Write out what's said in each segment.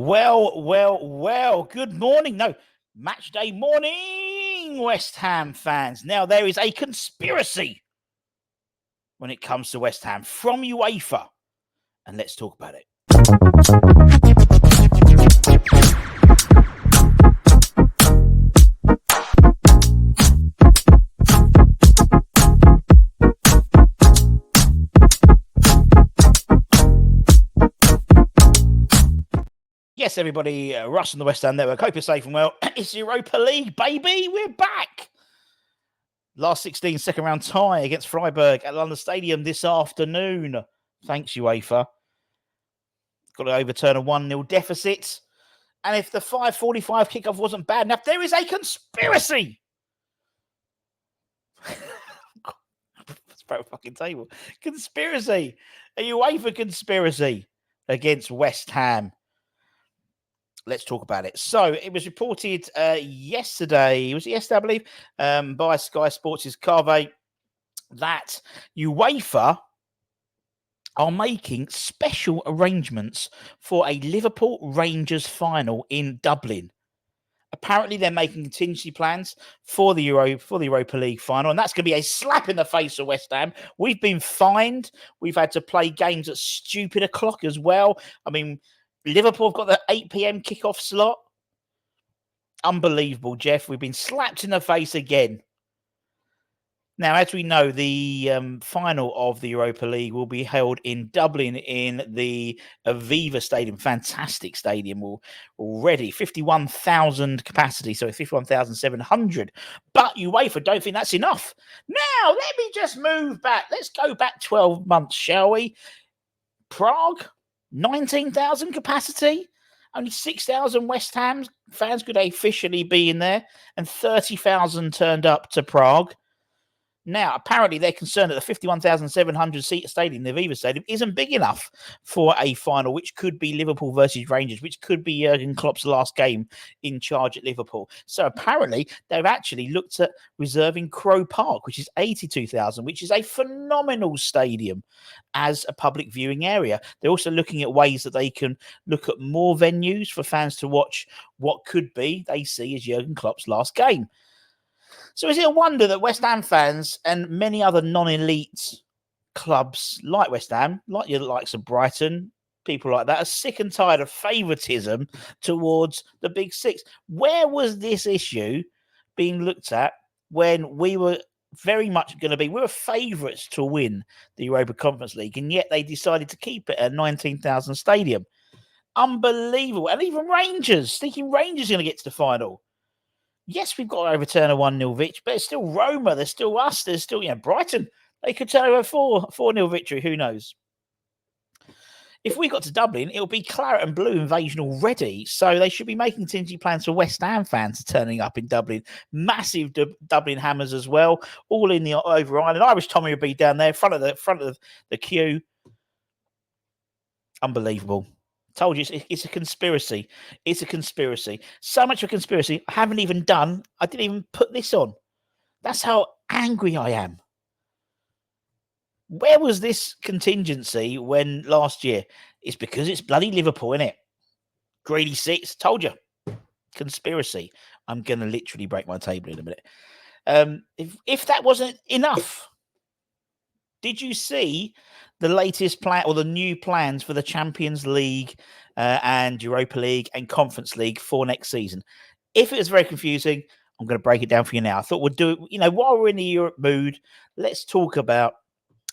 Well. Good morning. No, match day morning, West Ham fans. Now, there is a conspiracy when it comes to West Ham from UEFA. And let's talk about it. Yes, everybody, Russ on the West Ham Network. Hope you're safe and well. It's Europa League, baby. We're back. Last 16 second round tie against Freiburg at London Stadium this afternoon. Thanks, UEFA. Got to overturn a 1-0 deficit. And if the 5:45 kickoff wasn't bad enough, there is a conspiracy. Let's break a fucking table. Conspiracy. A UEFA conspiracy against West Ham. Let's talk about it. So it was reported yesterday, I believe, by Sky Sports' Carve, that UEFA are making special arrangements for a Liverpool Rangers final in Dublin. Apparently, they're making contingency plans for the Europa League final, and that's going to be a slap in the face of West Ham. We've been fined. We've had to play games at stupid o'clock as well. I mean, Liverpool have got the 8 p.m. kickoff slot. Unbelievable, Jeff. We've been slapped in the face again. Now, as we know, the final of the Europa League will be held in Dublin in the Aviva Stadium. Fantastic stadium already. 51,000 capacity, so 51,700. But UEFA don't think that's enough. Now, let me just move back. Let's go back 12 months, shall we? Prague, 19,000 capacity. Only 6,000 West Ham fans could officially be in there, and 30,000 turned up to Prague. Now, apparently, they're concerned that the 51,700-seat stadium, the Aviva Stadium, isn't big enough for a final, which could be Liverpool versus Rangers, which could be Jurgen Klopp's last game in charge at Liverpool. So apparently, they've actually looked at reserving Crow Park, which is 82,000, which is a phenomenal stadium as a public viewing area. They're also looking at ways that they can look at more venues for fans to watch what could be, they see, as Jurgen Klopp's last game. So is it a wonder that West Ham fans and many other non-elite clubs like West Ham, like your likes of Brighton, people like that, are sick and tired of favouritism towards the Big Six? Where was this issue being looked at when we were very much going to be, we were favourites to win the Europa Conference League, and yet they decided to keep it at 19,000 stadium? Unbelievable. And even Rangers, thinking Rangers are going to get to the final. Yes, we've got to overturn a 1-0 victory, but it's still Roma. There's still us. There's still, Brighton. They could turn over a 4-0 victory. Who knows? If we got to Dublin, it'll be claret and blue invasion already. So they should be making contingency plans for West Ham fans turning up in Dublin. Massive Dublin Hammers as well, all in the over Ireland. Irish Tommy would be down there, front of the queue. Unbelievable. Told you it's a conspiracy. It's a conspiracy. So much of a conspiracy. I didn't even put this on. That's how angry I am. Where was this contingency when last year? It's because it's bloody Liverpool, innit? Greedy six. Told you. Conspiracy. I'm going to literally break my table in a minute. If that wasn't enough, did you see the latest plan or the new plans for the Champions League and Europa League and Conference League for next season? If it was very confusing, I'm going to break it down for you now. I thought we'd do it, while we're in the Europe mood, let's talk about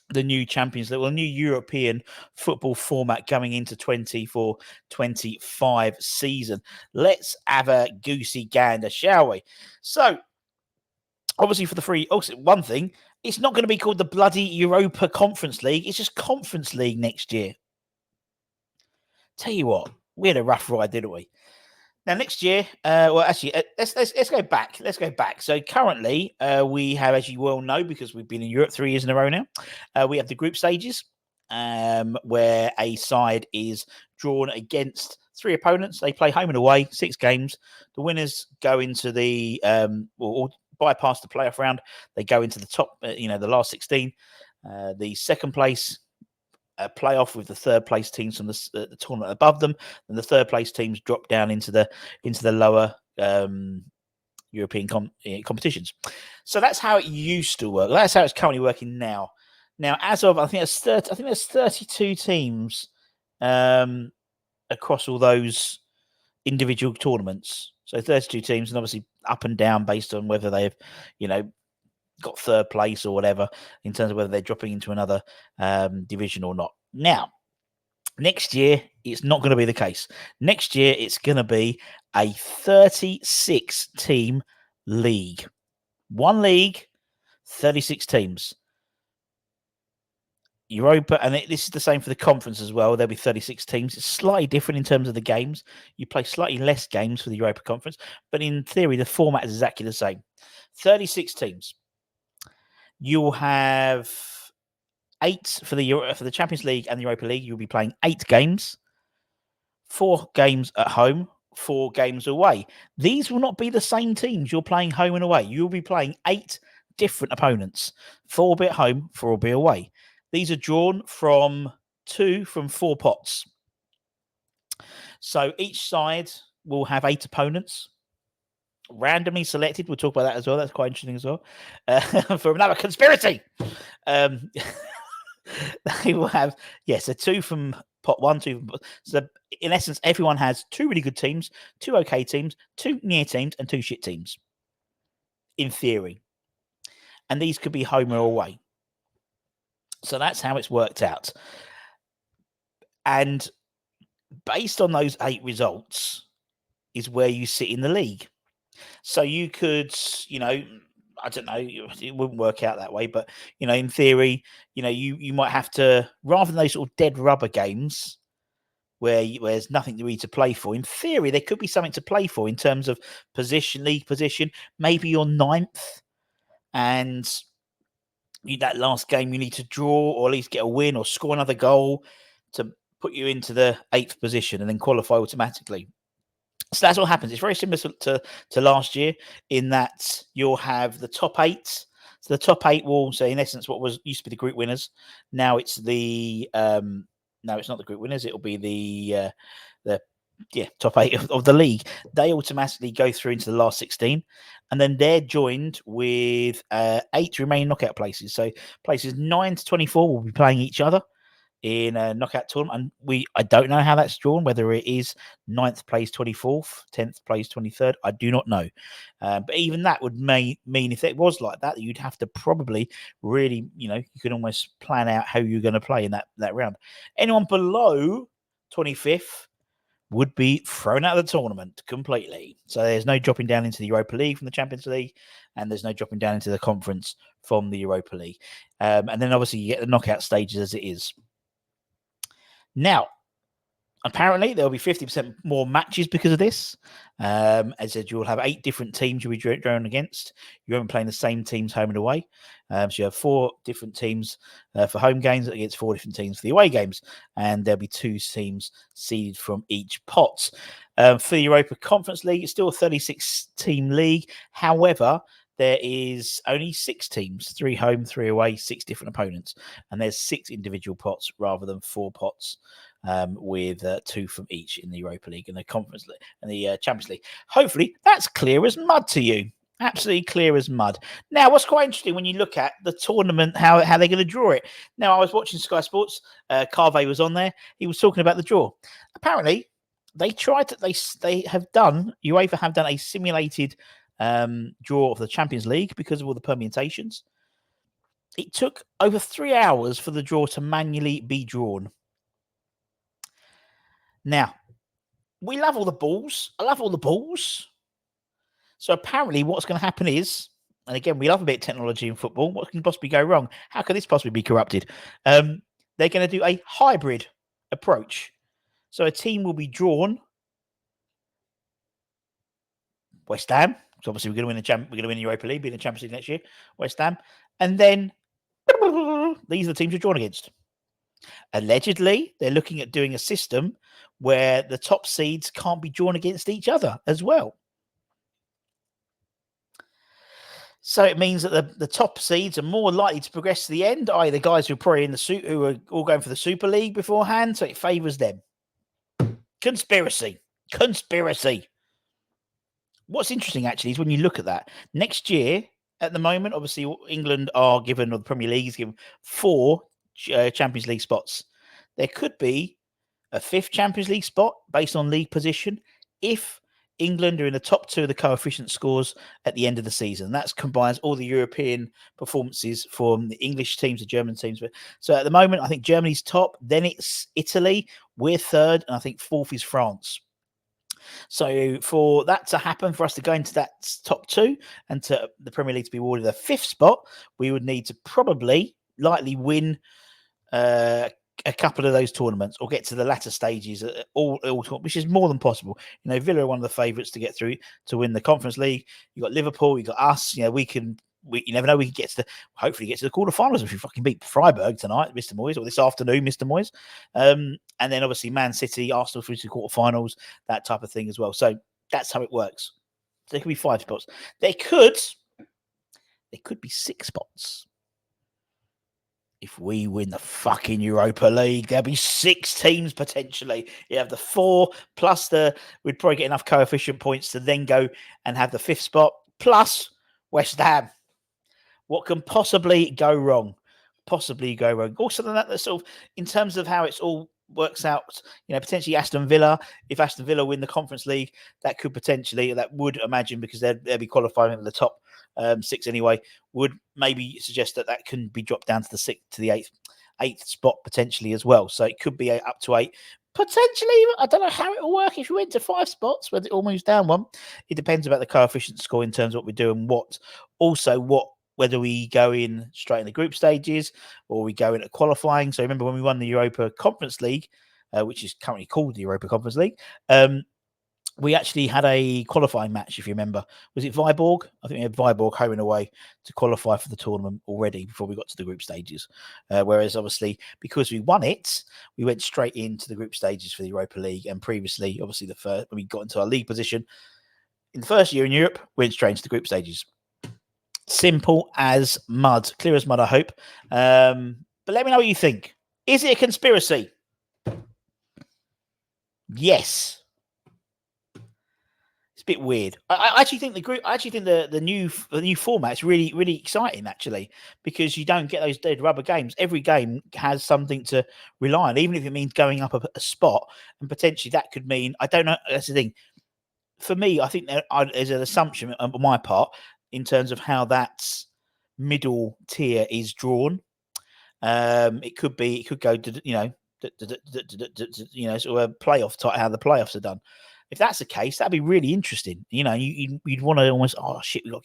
the new Champions League, or new European football format coming into 24-25 season. Let's have a goosey gander, shall we? So, obviously for the free, one thing, it's not going to be called the bloody Europa Conference League. It's just Conference League next year. Tell you what, we had a rough ride, didn't we? Now next year, let's go back. Let's go back. So currently, we have, as you well know, because we've been in Europe 3 years in a row now, we have the group stages, where a side is drawn against 3 opponents. They play home and away, 6 games. The winners go into the or bypass the playoff round. They go into the top, the last 16. The second place playoff with the third place teams from the tournament above them, and the third place teams drop down into the lower European competitions. So that's how it used to work. That's how it's currently working now. Now, as of I think there's 32 teams across all those individual tournaments. So 32 teams, and obviously up and down based on whether they've, got third place or whatever in terms of whether they're dropping into another division or not. Now, next year, it's not going to be the case. Next year, it's going to be a 36-team league. One league, 36 teams. Europa, and this is the same for the conference as well. There'll be 36 teams. It's slightly different in terms of the games. You play slightly less games for the Europa Conference, but in theory, the format is exactly the same. 36 teams. You'll have 8 for the Champions League and the Europa League. You'll be playing 8 games, 4 games at home, 4 games away. These will not be the same teams you're playing home and away. You'll be playing 8 different opponents. 4 will be at home, 4 will be away. These are drawn from 4 pots. So each side will have 8 opponents, randomly selected. We'll talk about that as well. That's quite interesting as well. For another conspiracy. They will have, so 2 from pot 1, 2 from pot. So in essence, everyone has 2 really good teams, 2 okay teams, 2 near teams, and 2 shit teams. In theory. And these could be home or away. So that's how it's worked out. And based on those 8 results is where you sit in the league. So you could, I don't know, it wouldn't work out that way, but, in theory, you might have to, rather than those sort of dead rubber games where there's nothing really to play for, in theory, there could be something to play for in terms of league position. Maybe you're 9th and that last game you need to draw or at least get a win or score another goal to put you into the 8th position and then qualify automatically. So that's what happens. It's very similar to last year in that you'll have the top 8. So the top 8 will say, in essence, what used to be the group winners. Now it's the no, it's not the group winners. It'll be the top 8 of the league. They automatically go through into the last 16, and then they're joined with 8 remaining knockout places. So places 9 to 24 will be playing each other in a knockout tournament, and I don't know how that's drawn, whether it is 9th place 24th, 10th place 23rd. I do not know, but even that would mean if it was like that, you'd have to probably really, you can almost plan out how you're going to play in that round. Anyone below 25th would be thrown out of the tournament completely. So there's no dropping down into the Europa League from the Champions League, and there's no dropping down into the conference from the Europa League. And then obviously you get the knockout stages as it is. Now, apparently there'll be 50% more matches because of this. As I said, you'll have 8 different teams you'll be drawn against. You won't be playing the same teams home and away. So you have 4 different teams for home games against 4 different teams for the away games. And there'll be 2 teams seeded from each pot. For the Europa Conference League, it's still a 36-team league. However, there is only 6 teams, 3 home, 3 away, 6 different opponents. And there's 6 individual pots rather than 4 pots with 2 from each in the Europa League and the Conference League and the Champions League. Hopefully, that's clear as mud to you. Absolutely clear as mud. Now, what's quite interesting when you look at the tournament, how they're going to draw it. Now, I was watching Sky Sports. Carve was on there. He was talking about the draw. Apparently, they have done a simulated draw of the Champions League because of all the permutations. It took over 3 hours for the draw to manually be drawn. Now, we love all the balls. I love all the balls. So apparently what's going to happen is, and again, we love a bit of technology in football. What can possibly go wrong? How could this possibly be corrupted? They're going to do a hybrid approach. So a team will be drawn. West Ham. So obviously we're going to win the Europa League, be in the Champions League next year. West Ham. And then these are the teams you're drawn against. Allegedly, they're looking at doing a system where the top seeds can't be drawn against each other as well. So it means that the top seeds are more likely to progress to the end, i.e. the guys who are probably in the suit who are all going for the Super League beforehand. So it favours them. Conspiracy. What's interesting actually is when you look at that next year. At the moment, obviously, England are given, or the Premier League is given 4 Champions League spots. There could be a 5th Champions League spot based on league position if England are in the top 2 of the coefficient scores at the end of the season. That combines all the European performances from the English teams, the German teams. So at the moment, I think Germany's top, then it's Italy, we're 3rd, and I think 4th is France. So for that to happen, for us to go into that top 2 and to the Premier League to be awarded a 5th spot, we would need to likely win a couple of those tournaments or get to the latter stages, which is more than possible. Villa are one of the favourites to get through to win the Conference League. You've got Liverpool, you've got us. You never know. We can hopefully get to the quarterfinals if we fucking beat Freiburg tonight, Mr. Moyes, or this afternoon, Mr. Moyes. And then obviously Man City, Arsenal through to the quarterfinals, that type of thing as well. So that's how it works. There could be 5 spots. There could be 6 spots. If we win the fucking Europa League, there'll be 6 teams potentially. You have the 4 plus we'd probably get enough coefficient points to then go and have the 5th spot plus West Ham. What can possibly go wrong? Also, that sort of in terms of how it's all works out, potentially Aston Villa. If Aston Villa win the Conference League, that would imagine, because they'll be qualifying in the top 6 anyway, would maybe suggest that can be dropped down to the 6th to the 8th spot potentially as well. So it could be up to 8. Potentially, I don't know how it will work if we went to 5 spots, whether it all moves down 1. It depends about the coefficient score in terms of what we do and whether we go in straight in the group stages or we go in at qualifying. So remember when we won the Europa Conference League, which is currently called the Europa Conference League, we actually had a qualifying match, if you remember. Was it Viborg? I think we had Viborg home and away to qualify for the tournament already before we got to the group stages. Whereas, obviously, because we won it, we went straight into the group stages for the Europa League. And previously, obviously, when we got into our league position, in the first year in Europe, we went straight into the group stages. Simple as mud. Clear as mud, I hope. But let me know what you think. Is it a conspiracy? Yes. It's a bit weird. I actually think the new format is really, really exciting, actually, because you don't get those dead rubber games. Every game has something to rely on, even if it means going up a spot, and potentially that could mean, I don't know, that's the thing. For me, I think there's an assumption on my part in terms of how that middle tier is drawn. It could go to sort of a playoff type, how the playoffs are done. If that's the case, that'd be really interesting. You'd want to almost, oh shit, we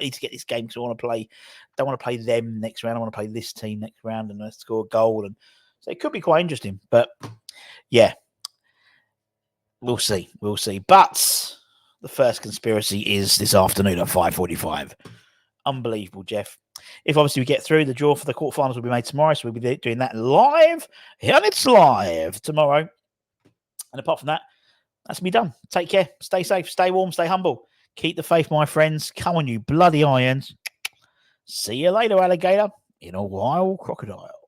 need to get this game because I want to play. Don't want to play them next round. I want to play this team next round and let's score a goal. And so it could be quite interesting. But yeah, we'll see. But the first conspiracy is this afternoon at 5:45. Unbelievable, Jeff. If obviously we get through, the draw for the quarterfinals will be made tomorrow, so we'll be doing that live. And it's live tomorrow. And apart from that, that's me done. Take care. Stay safe. Stay warm. Stay humble. Keep the faith, my friends. Come on, you bloody irons. See you later, alligator. In a wild crocodile.